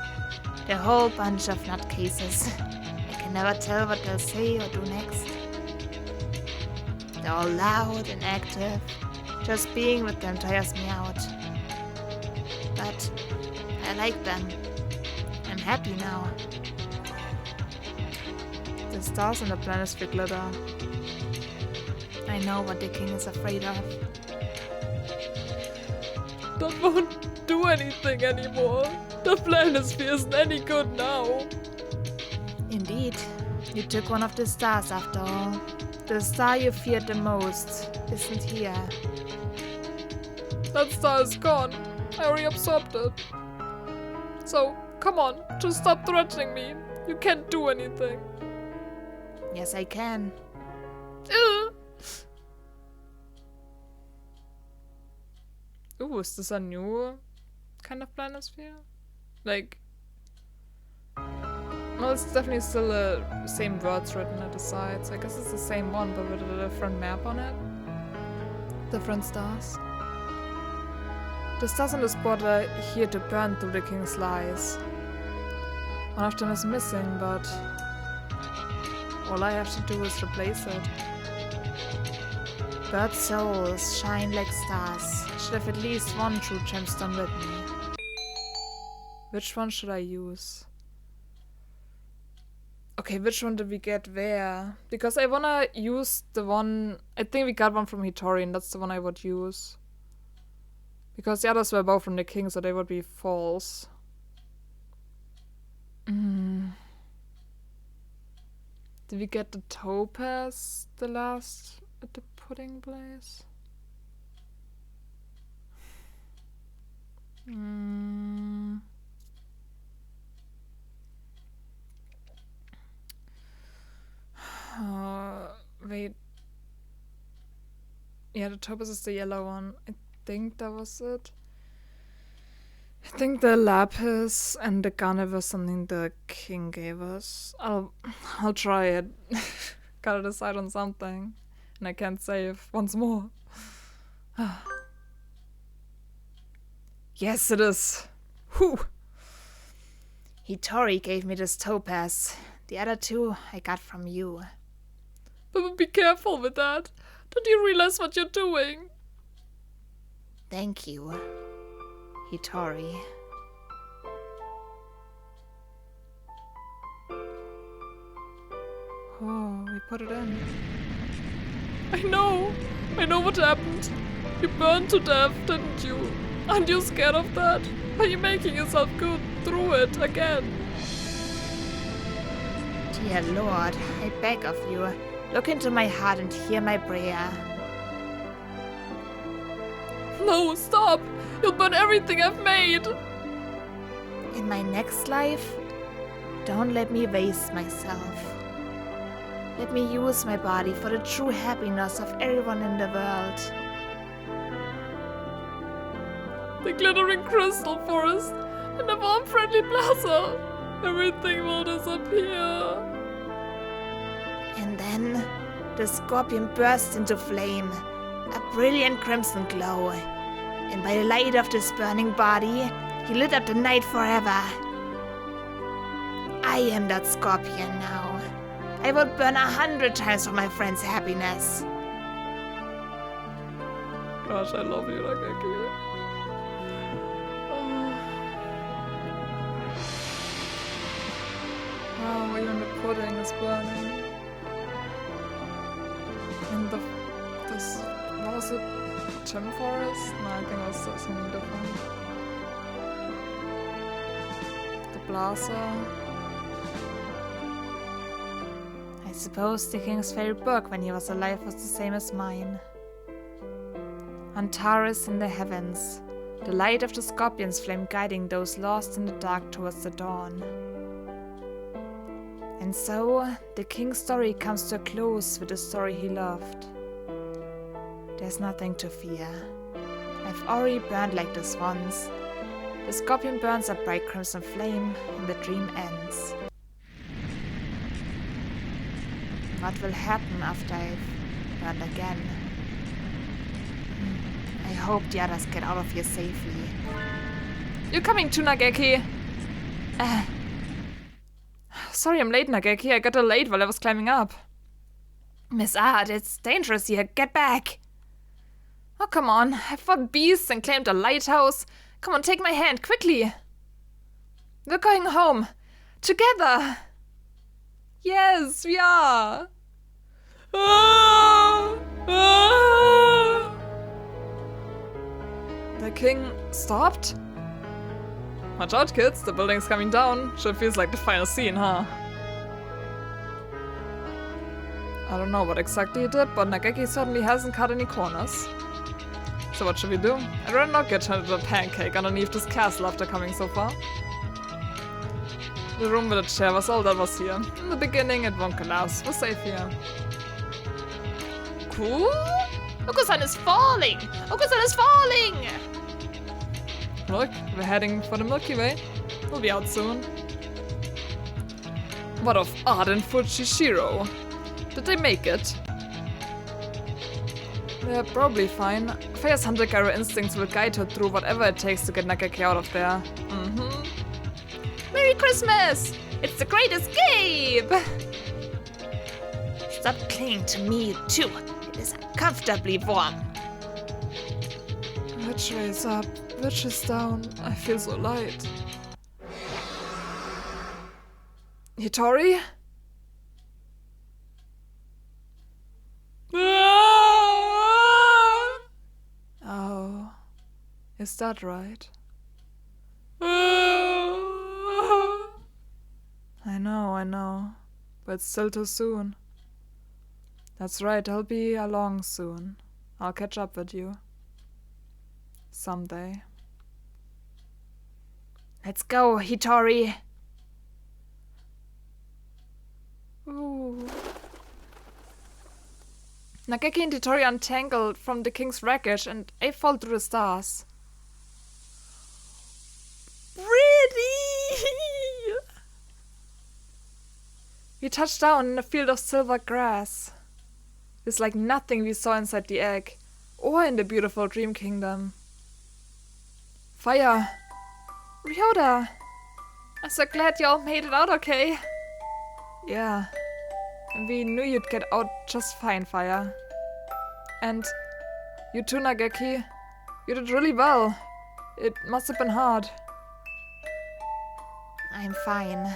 They're a whole bunch of nutcases. I can never tell what they'll say or do next. They're all loud and active. Just being with them tires me out. But I like them. I'm happy now. The stars in the planisphere glitter. I know what the king is afraid of. That won't do anything anymore. The planisphere isn't any good now. Indeed. You took one of the stars after all. The star you feared the most isn't here. That star is gone. I already absorbed it. So, come on, just stop threatening me. You can't do anything. Yes, I can. Ooh, is this a new kind of planisphere? Like... Well, it's definitely still the same words written at the side, so I guess it's the same one, but with a different map on it. Different stars. The stars on this board are here to burn through the king's lies. One of them is missing, but all I have to do is replace it. Bird souls shine like stars. I should have at least one true gemstone with me. Which one should I use? Okay, which one did we get where? Because I wanna use the one... I think we got one from Hitori, and that's the one I would use. Because the others were both from the king, so they would be false. Did we get the topaz the last at the pudding place? Wait. Yeah, the topaz is the yellow one. I think that was it. I think the lapis and the garnet was something the king gave us. I'll try it. Gotta decide on something. And I can't save once more. Yes, it is. Whew. Hitori gave me this topaz. The other two I got from you. But be careful with that. Don't you realize what you're doing? Thank you, Hitori. Oh, we put it in. I know what happened. You burned to death, didn't you? Aren't you scared of that? Are you making yourself go through it again? Dear Lord, I beg of you, look into my heart and hear my prayer. No, stop! You'll burn everything I've made! In my next life, don't let me waste myself. Let me use my body for the true happiness of everyone in the world. The glittering crystal forest and the warm friendly plaza. Everything will disappear. And then the scorpion burst into flame, a brilliant crimson glow. And by the light of this burning body, he lit up the night forever. I am that scorpion now. I would burn 100 times for my friend's happiness. Gosh, I love you, Nageki. Wow, even the pudding is burning. And this, what was it? Gem forest? No, I think it was something different. The plaza. I suppose the king's favorite book when he was alive was the same as mine. Antares in the heavens, the light of the scorpion's flame guiding those lost in the dark towards the dawn. And so, the king's story comes to a close with the story he loved. There's nothing to fear. I've already burned like this once. The scorpion burns a bright crimson flame, and the dream ends. What will happen after I've burned again? I hope the others get out of here safely. You're coming too, Nageki! Sorry I'm late, Nageki. I got delayed while I was climbing up. Miss Art, it's dangerous here. Get back! Oh, come on. I fought beasts and claimed a lighthouse. Come on, take my hand, quickly! We're going home. Together! Yes, we are! The king stopped? Watch out, kids, the building's coming down. Sure feels like the final scene, huh? I don't know what exactly he did, but Nageki certainly hasn't cut any corners. So what should we do? I'd rather not get turned into a pancake underneath this castle after coming so far. The room with the chair was all that was here. In the beginning, it won't collapse. We're safe here. Cool? Okusan is falling! Okusan is falling! Look, we're heading for the Milky Way. We'll be out soon. What of Arden Fujishiro? Did they make it? They're probably fine. Fire's hunter gyro instincts will guide her through whatever it takes to get Nagaki out of there. Merry Christmas! It's the great escape! Stop clinging to me, too. It is uncomfortably warm. Which way is up? Which is down? I feel so light. Hitori? Oh, is that right? I know, but it's still too soon. That's right, I'll be along soon. I'll catch up with you. Someday. Let's go, Hitori. Ooh. Nagaki and Hitori untangled from the king's wreckage and they fall through the stars. Pretty! We touched down in a field of silver grass. It's like nothing we saw inside the egg, or in the beautiful Dream Kingdom. Fire! Ryota! I'm so glad you all made it out okay. Yeah. We knew you'd get out just fine, Fire. And you too, Nagaki. You did really well. It must have been hard. I'm fine.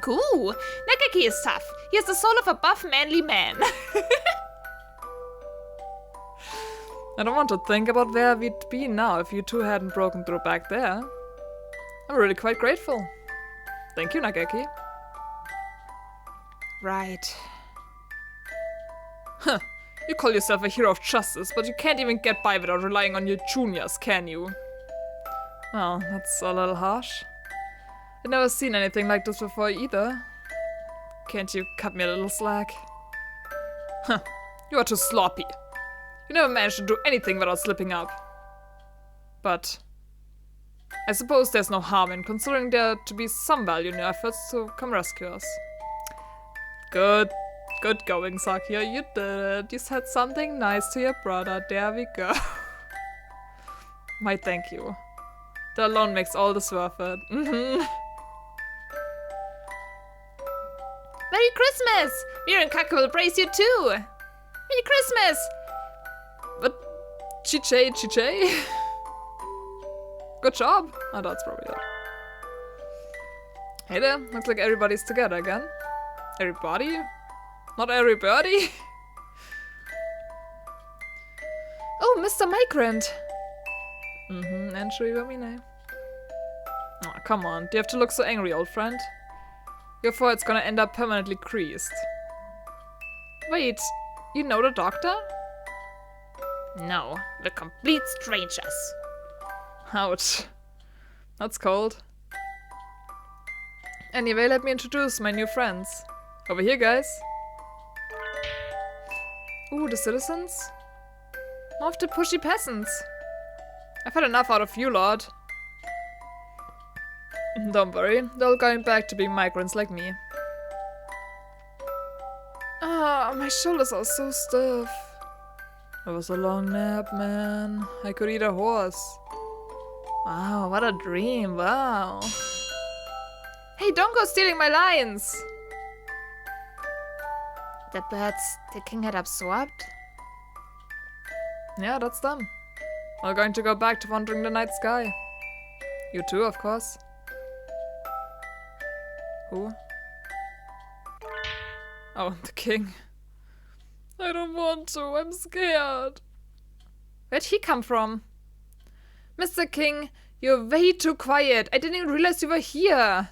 Cool! Nagaki is tough. He has the soul of a buff, manly man. I don't want to think about where we'd be now if you two hadn't broken through back there. I'm really quite grateful. Thank you, Nagaki. Right. Huh. You call yourself a hero of justice, but you can't even get by without relying on your juniors, can you? Well, that's a little harsh. I've never seen anything like this before either. Can't you cut me a little slack? Huh. You are too sloppy. You never managed to do anything without slipping up. But I suppose there's no harm in considering there to be some value in your efforts to come rescue us. Good going, Sakia. You did it. You said something nice to your brother. There we go. My thank you. That alone makes all this worth it. Merry Christmas! Mir and Kaka will praise you too! Merry Christmas! But Chiche. Good job. Oh, that's probably it. Hey there. Looks like everybody's together again. Everybody? Not everybody? Oh, Mr. Migrant. Entry Wamine. Oh, come on. Do you have to look so angry, old friend? Your forehead's gonna end up permanently creased. Wait, you know the doctor? No, we're complete strangers. Ouch. That's cold. Anyway, let me introduce my new friends. Over here, guys. Ooh, the citizens? More of the pushy peasants. I've had enough out of you, Lord. Don't worry, they're all going back to being migrants like me. Ah, my shoulders are so stiff. It was a long nap, man. I could eat a horse. Wow, what a dream, wow. Hey, don't go stealing my lines! The birds, the king had absorbed? Yeah, that's them. We're going to go back to wandering the night sky. You too, of course. Who? Oh, the king. I don't want to, I'm scared. Where'd he come from? Mr. King, you're way too quiet. I didn't even realize you were here.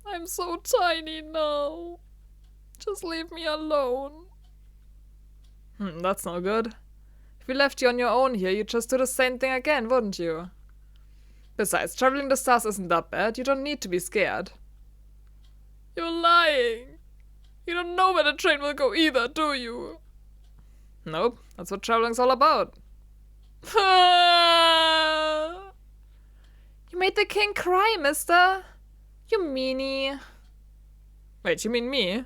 I'm so tiny now. Just leave me alone. That's no good. If we left you on your own here, you'd just do the same thing again, wouldn't you? Besides, traveling the stars isn't that bad. You don't need to be scared. You're lying. You don't know where the train will go either, do you? Nope, that's what traveling's all about. You made the king cry, mister. You meanie. Wait, you mean me?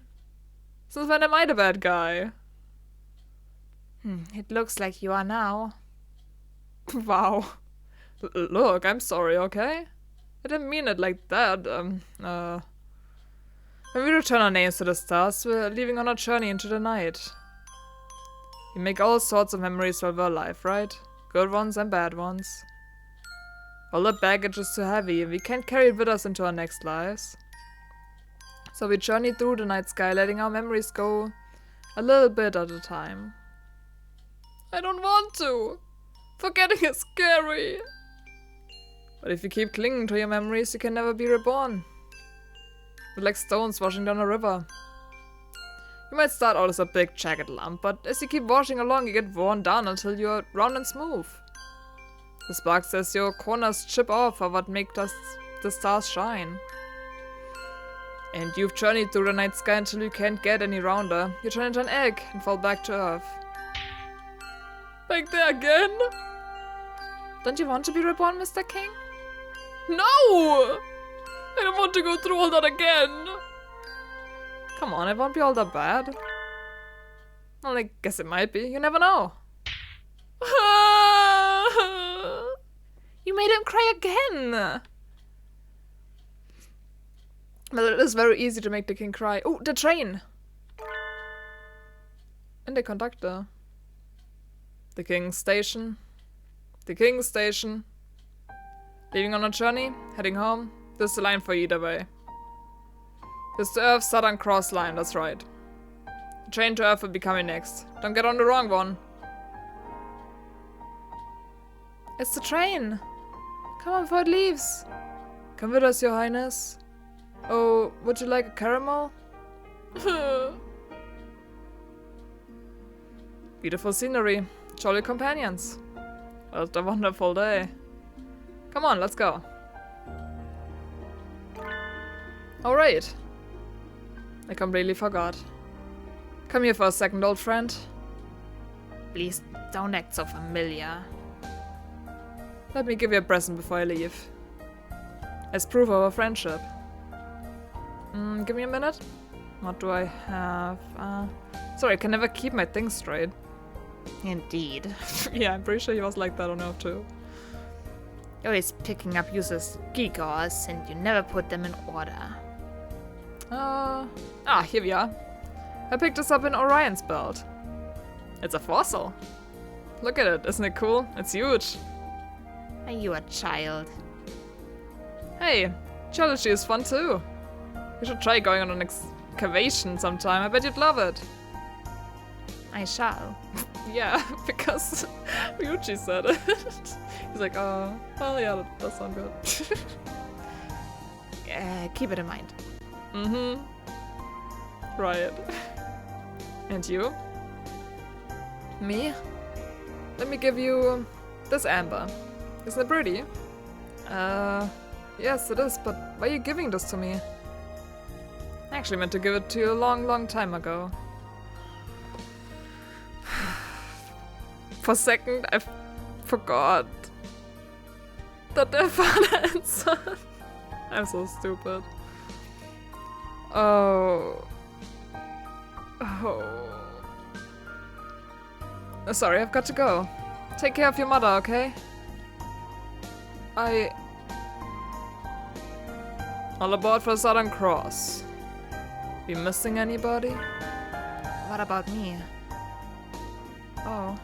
Since when am I the bad guy? It looks like you are now. Wow. Look, I'm sorry, okay? I didn't mean it like that. When we return our names to the stars, we're leaving on a journey into the night. We make all sorts of memories while we're alive, right? Good ones and bad ones. All the baggage is too heavy, and we can't carry it with us into our next lives. So we journey through the night sky, letting our memories go a little bit at a time. I don't want to! Forgetting is scary! But if you keep clinging to your memories, you can never be reborn. You're like stones washing down a river. You might start out as a big jagged lump, but as you keep washing along, you get worn down until you're round and smooth. The spark says your corners chip off are what make the stars shine. And you've journeyed through the night sky until you can't get any rounder. You turn into an egg and fall back to Earth. Back there again? Don't you want to be reborn, Mr. King? No! I don't want to go through all that again! Come on, it won't be all that bad. Well, I guess it might be. You never know. You made him cry again! Well, it is very easy to make the king cry. Oh, the train! And the conductor. The king's station. The king's station. Leaving on a journey, heading home. There's a line for you either way. There's the Earth Southern Cross line, that's right. The train to Earth will be coming next. Don't get on the wrong one. It's the train. Come on before it leaves. Come with us, your highness. Oh, would you like a caramel? Beautiful scenery. Jolly companions. What a wonderful day. Come on, let's go. Alright. I completely forgot. Come here for a second, old friend. Please don't act so familiar. Let me give you a present before I leave. As proof of our friendship. Give me a minute. What do I have? Sorry, I can never keep my things straight. Indeed. Yeah, I'm pretty sure he was like that on Earth too. You're always picking up useless gewgaws and you never put them in order. Here we are. I picked this up in Orion's belt. It's a fossil. Look at it, isn't it cool? It's huge. Are you a child? Hey, geology is fun too. You should try going on an excavation sometime. I bet you'd love it. I shall. Yeah, because Ryuji said it. He's like, oh, well, yeah, that does sound good. Keep it in mind. Right. And you? Me? Let me give you this amber. Isn't it pretty? Yes, it is, but why are you giving this to me? I actually meant to give it to you a long, long time ago. For a second, I forgot that they're father and son. I'm so stupid. Oh. Sorry, I've got to go. Take care of your mother, okay? All aboard for the Southern Cross. We missing anybody? What about me? Oh,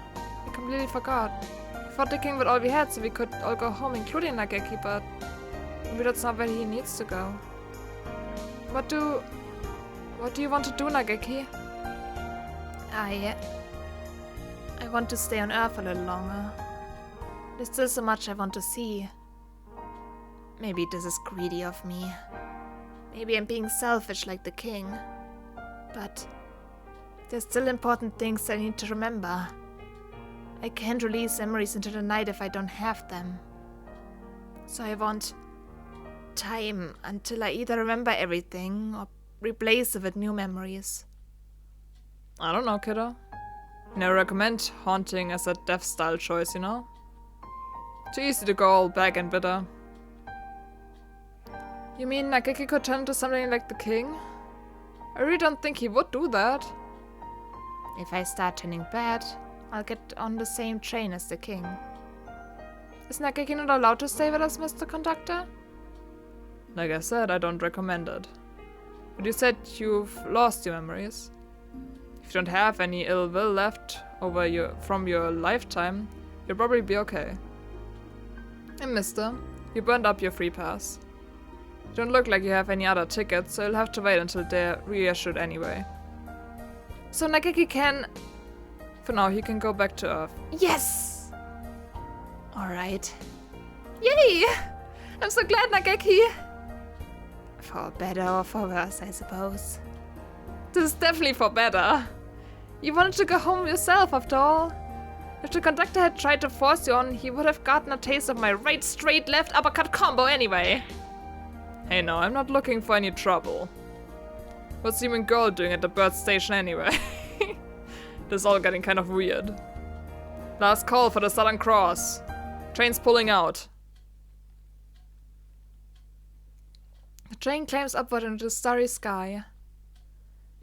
I completely forgot. I thought the king with all we had so we could all go home, including Nageki, but maybe that's not where he needs to go. What do you want to do, Nageki? I want to stay on Earth a little longer. There's still so much I want to see. Maybe this is greedy of me. Maybe I'm being selfish like the king. But there's still important things I need to remember. I can't release memories into the night if I don't have them. So I want time until I either remember everything or replace it with new memories. I don't know, kiddo. I never recommend haunting as a death style choice, you know? Too easy to go all back and bitter. You mean Nageki could turn into something like the king? I really don't think he would do that. If I start turning bad, I'll get on the same train as the king. Is Nageki not allowed to stay with us, Mr. Conductor? Like I said, I don't recommend it. But you said you've lost your memories. If you don't have any ill will left from your lifetime, you'll probably be okay. And mister, you burned up your free pass. You don't look like you have any other tickets, so you'll have to wait until they're reissued anyway. So Nageki can... For now, he can go back to Earth. Yes! Alright. Yay! I'm so glad, Nageki! For better or for worse, I suppose. This is definitely for better. You wanted to go home yourself, after all. If the conductor had tried to force you on, he would have gotten a taste of my right, straight, left uppercut combo anyway. Hey, no, I'm not looking for any trouble. What's the human girl doing at the bird station anyway? This is all getting kind of weird. Last call for the Southern Cross. Train's pulling out. The train climbs upward into the starry sky.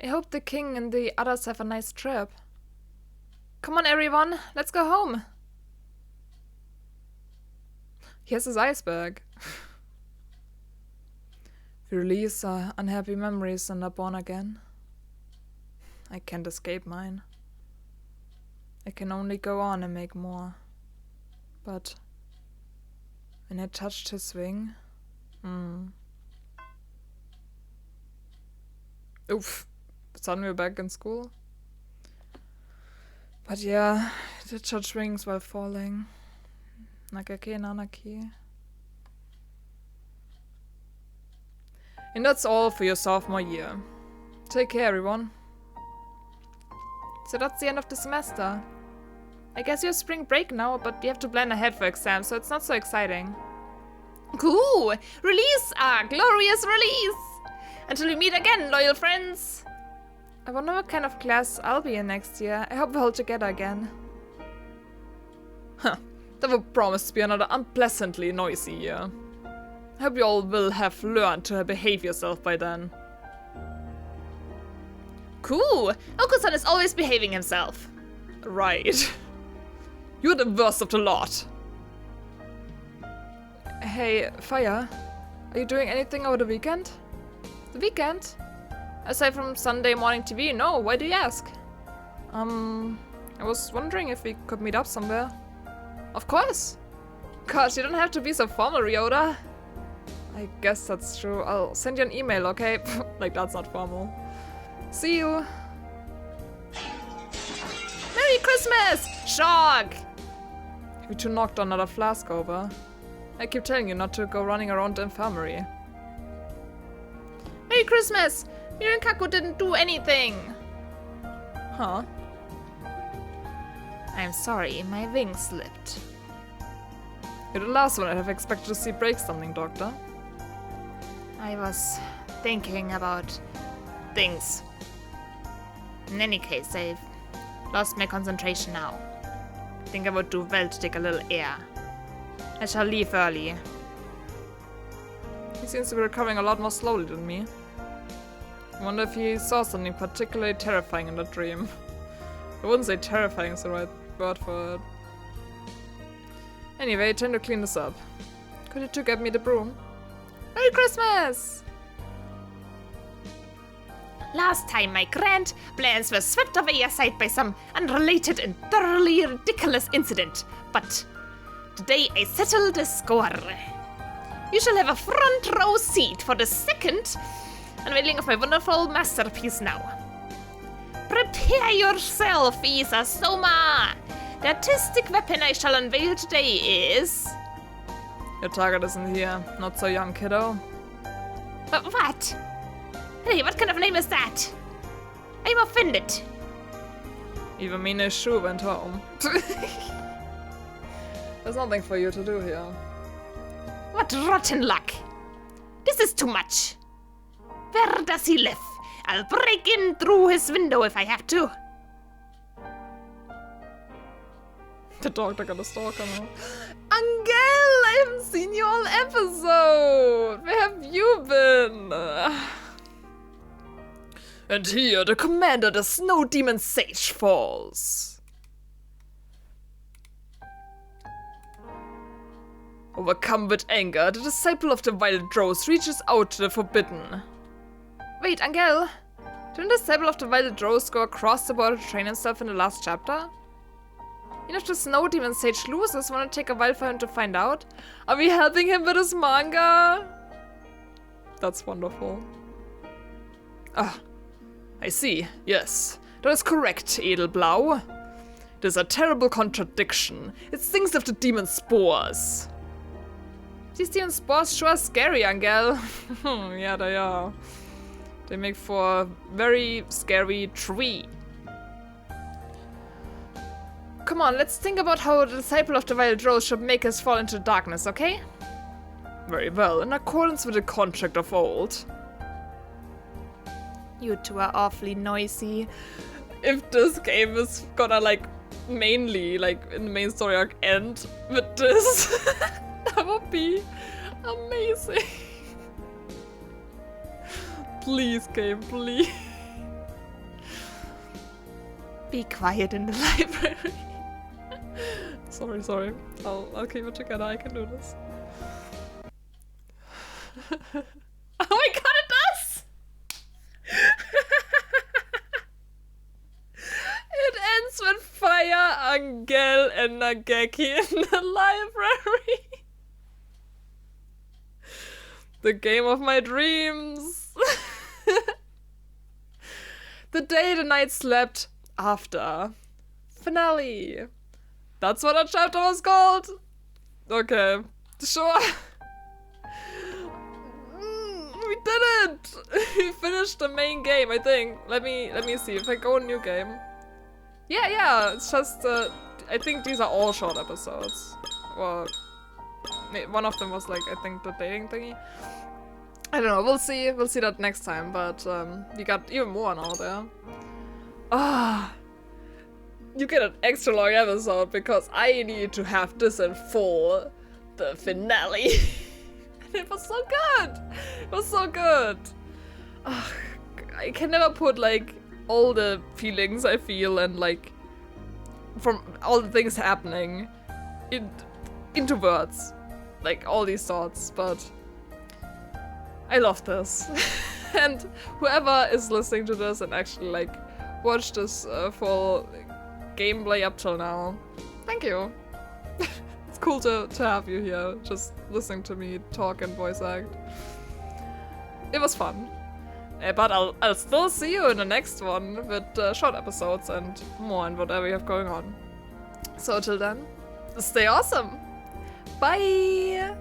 I hope the king and the others have a nice trip. Come on, everyone, let's go home. Here's his iceberg. We release our unhappy memories and are born again. I can't escape mine. I can only go on and make more. But when I touched his wing... Oof. Suddenly we're back in school. But yeah, I did touch wings while falling. Nageki and Anarchy. And that's all for your sophomore year. Take care, everyone. So that's the end of the semester. I guess you're spring break now, but you have to plan ahead for exams, so it's not so exciting. Cool! Release! A glorious release! Until we meet again, loyal friends! I wonder what kind of class I'll be in next year. I hope we're all together again. Huh. That would promise to be another unpleasantly noisy year. I hope you all will have learned to behave yourself by then. Cool! Okusan is always behaving himself. Right. You're the worst of the lot. Hey, Fire. Are you doing anything over the weekend? The weekend? Aside from Sunday morning TV, no. Why do you ask? I was wondering if we could meet up somewhere. Of course. Gosh, you don't have to be so formal, Ryota. I guess that's true. I'll send you an email, okay? Like, that's not formal. See you. Merry Christmas! Shock! You two knocked another flask over. I keep telling you not to go running around the infirmary. Merry Christmas! Mir and Kaku didn't do anything. Huh? I'm sorry, my wing slipped. You're the last one I'd have expected to see break something, Doctor. I was thinking about things. In any case, I've lost my concentration now. I think I would do well to take a little air. I shall leave early. He seems to be recovering a lot more slowly than me. I wonder if he saw something particularly terrifying in that dream. I wouldn't say terrifying is the right word for it. Anyway, time to clean this up. Could you two get me the broom? Merry Christmas! Last time my grand plans were swept away aside by some unrelated and thoroughly ridiculous incident, but today I settled the score. You shall have a front row seat for the second unveiling of my wonderful masterpiece now. Prepare yourself, Isa Soma! The artistic weapon I shall unveil today is... Your target isn't here. Not so young, kiddo. But what? Hey, what kind of name is that? I'm offended. Even Mina's shoe went home. There's nothing for you to do here. What rotten luck. This is too much. Where does he live? I'll break in through his window if I have to. The doctor got a stalker now. Angel, I haven't seen you all episode. Where have you been? And here, the commander, the Snow Demon Sage, falls. Overcome with anger, the disciple of the Violet Rose reaches out to the Forbidden. Wait, Angel, didn't the disciple of the Violet Rose go across the border to train himself in the last chapter? Even if the Snow Demon Sage loses, won't it take a while for him to find out? Are we helping him with his manga? That's wonderful. Ah, I see. Yes, that is correct, Edelblau. It is a terrible contradiction. It stinks of the demon spores. These demon spores sure are scary, Angel. Yeah, they are. They make for a very scary tree. Come on, let's think about how the disciple of the Violet Rose should make us fall into darkness, okay? Very well, in accordance with the contract of old. You two are awfully noisy. If this game is gonna, like, mainly, like, in the main story arc end with this, that would be amazing. Please, game, please. Be quiet in the library. Sorry. I'll keep it together. I can do this. Oh my god, it does! It ends with Fire, Angel, and Nageki in the library. The game of my dreams. The day the night slept after. Finale. That's what our chapter was called. Okay, sure. We did it. We finished the main game, I think. Let me see if I go new game. Yeah. It's just I think these are all short episodes. Well, one of them was like I think the dating thingy. I don't know. We'll see. We'll see that next time. But we got even more now there. Ah. You get an extra long episode because I need to have this in full. The finale. And it was so good. It was so good. Ugh, I can never put like all the feelings I feel and like from all the things happening into words. Like all these thoughts, but I love this. And whoever is listening to this and actually like watched this full gameplay up till now, thank you. It's cool to have you here, just listening to me talk and voice act. It was fun. But I'll still see you in the next one with short episodes and more and whatever you have going on. So till then, stay awesome. Bye!